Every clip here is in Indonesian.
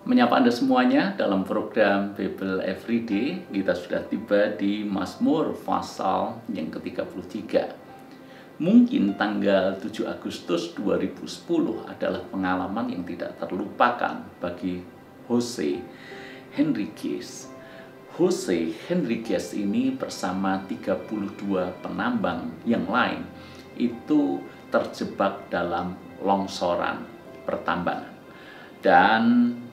Menyapa Anda semuanya dalam program Bible Everyday. Kita sudah tiba di Mazmur pasal yang ke-33. Mungkin tanggal 7 Agustus 2010 adalah pengalaman yang tidak terlupakan bagi Jose Henriquez. Jose Henriquez ini bersama 32 penambang yang lain itu terjebak dalam longsoran pertambangan. Dan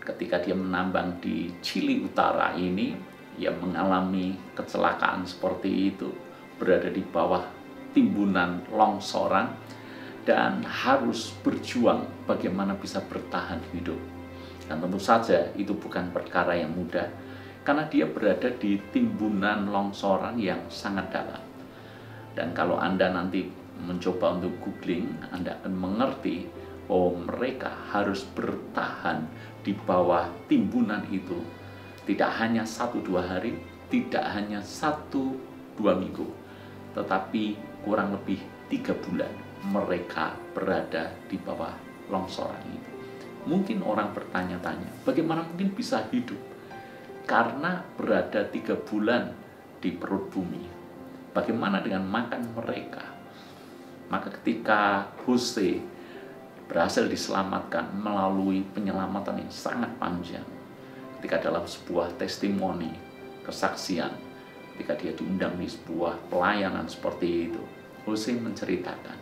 ketika dia menambang di Chili Utara ini, ia mengalami kecelakaan seperti itu, berada di bawah timbunan longsoran dan harus berjuang bagaimana bisa bertahan hidup. Dan tentu saja itu bukan perkara yang mudah, karena dia berada di timbunan longsoran yang sangat dalam. Dan kalau Anda nanti mencoba untuk googling, Anda akan mengerti bahwa mereka harus bertahan di bawah timbunan itu tidak hanya 1-2 hari, tidak hanya 1-2 minggu, tetapi kurang lebih 3 bulan mereka berada di bawah longsoran itu. Mungkin orang bertanya-tanya, bagaimana mungkin bisa hidup? Karena berada 3 bulan di perut bumi. Bagaimana dengan makan mereka? Maka ketika Jose berhasil diselamatkan melalui penyelamatan yang sangat panjang, ketika dalam sebuah testimoni, kesaksian, ketika dia diundang di sebuah pelayanan seperti itu, Jose menceritakan,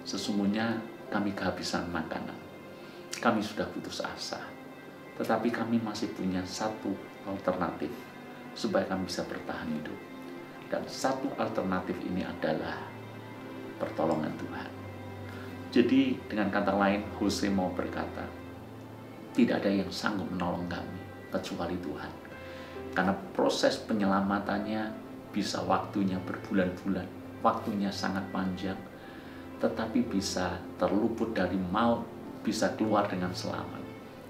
sesungguhnya kami kehabisan makanan, kami sudah putus asa, tetapi kami masih punya satu alternatif supaya kami bisa bertahan hidup. Dan satu alternatif ini adalah pertolongan Tuhan. Jadi dengan kata lain, Jose mau berkata, tidak ada yang sanggup menolong kami kecuali Tuhan. Karena proses penyelamatannya bisa waktunya berbulan-bulan, waktunya sangat panjang, tetapi bisa terluput dari maut, bisa keluar dengan selamat.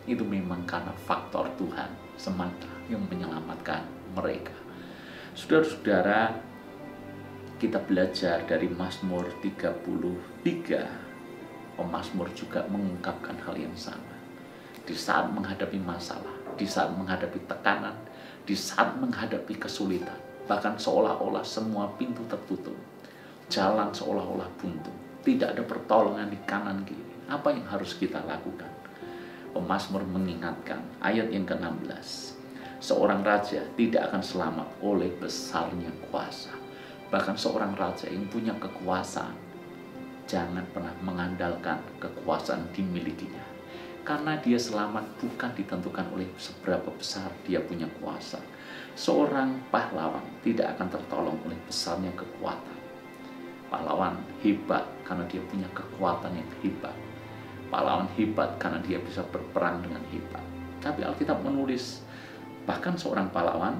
Itu memang karena faktor Tuhan semata yang menyelamatkan mereka. Saudara-saudara, kita belajar dari Mazmur 33. Pemazmur juga mengungkapkan hal yang sama. Di saat menghadapi masalah, di saat menghadapi tekanan, di saat menghadapi kesulitan, bahkan seolah-olah semua pintu tertutup, jalan seolah-olah buntu, tidak ada pertolongan di kanan kiri. Apa yang harus kita lakukan? Pemazmur mengingatkan ayat yang ke-16. Seorang raja tidak akan selamat oleh besarnya kuasa. Bahkan seorang raja yang punya kekuasaan, jangan pernah mengandalkan kekuasaan dimilikinya. Karena dia selamat bukan ditentukan oleh seberapa besar dia punya kuasa. Seorang pahlawan tidak akan tertolong oleh besarnya kekuatan. Pahlawan hebat karena dia punya kekuatan yang hebat. Pahlawan hebat karena dia bisa berperang dengan hebat. Tapi Alkitab menulis, bahkan seorang pahlawan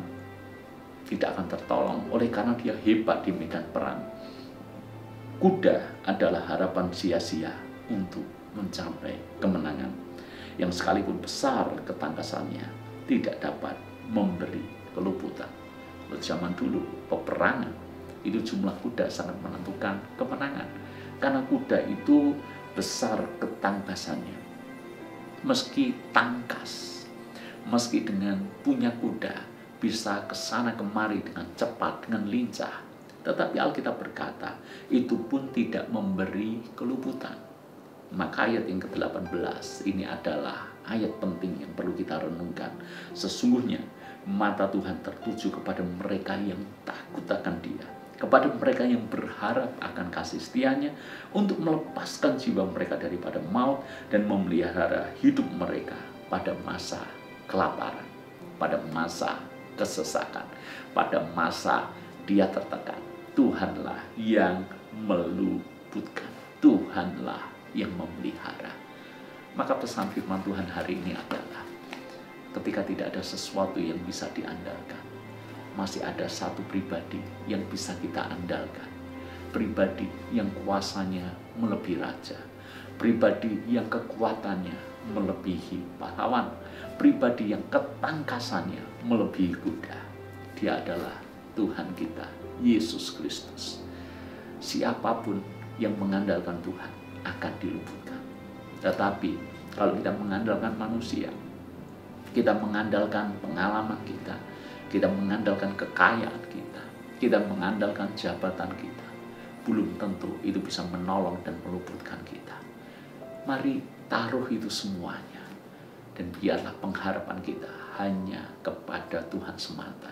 tidak akan tertolong oleh karena dia hebat di medan perang. Kuda adalah harapan sia-sia untuk mencapai kemenangan, yang sekalipun besar ketangkasannya tidak dapat memberi keluputan. Pada zaman dulu, peperangan itu jumlah kuda sangat menentukan kemenangan, karena kuda itu besar ketangkasannya. Meski tangkas, meski dengan punya kuda bisa kesana kemari dengan cepat, dengan lincah, tetapi Alkitab berkata, itu pun tidak memberi keluputan. Maka ayat yang ke-18 ini adalah ayat penting yang perlu kita renungkan. Sesungguhnya mata Tuhan tertuju kepada mereka yang takut akan Dia, kepada mereka yang berharap akan kasih setianya, untuk melepaskan jiwa mereka daripada maut dan memelihara hidup mereka pada masa kelaparan, pada masa kesesakan, pada masa dia tertekan. Tuhanlah yang meluputkan, Tuhanlah yang memelihara. Maka pesan firman Tuhan hari ini adalah, ketika tidak ada sesuatu yang bisa diandalkan, masih ada satu pribadi yang bisa kita andalkan. Pribadi yang kuasanya melebihi raja, pribadi yang kekuatannya melebihi pahlawan, pribadi yang ketangkasannya melebihi kuda. Dia adalah Tuhan kita, Yesus Kristus. Siapapun yang mengandalkan Tuhan akan diluputkan. Tetapi kalau kita mengandalkan manusia, Kita mengandalkan pengalaman kita mengandalkan kekayaan kita mengandalkan jabatan kita. Belum tentu itu bisa menolong dan meluputkan kita. Mari taruh itu semuanya. Dan biarlah pengharapan kita hanya kepada Tuhan semata.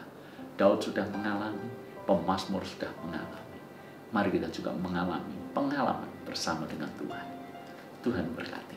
Daud sudah mengalami, pemazmur sudah mengalami. Mari kita juga mengalami pengalaman bersama dengan Tuhan. Tuhan berkati.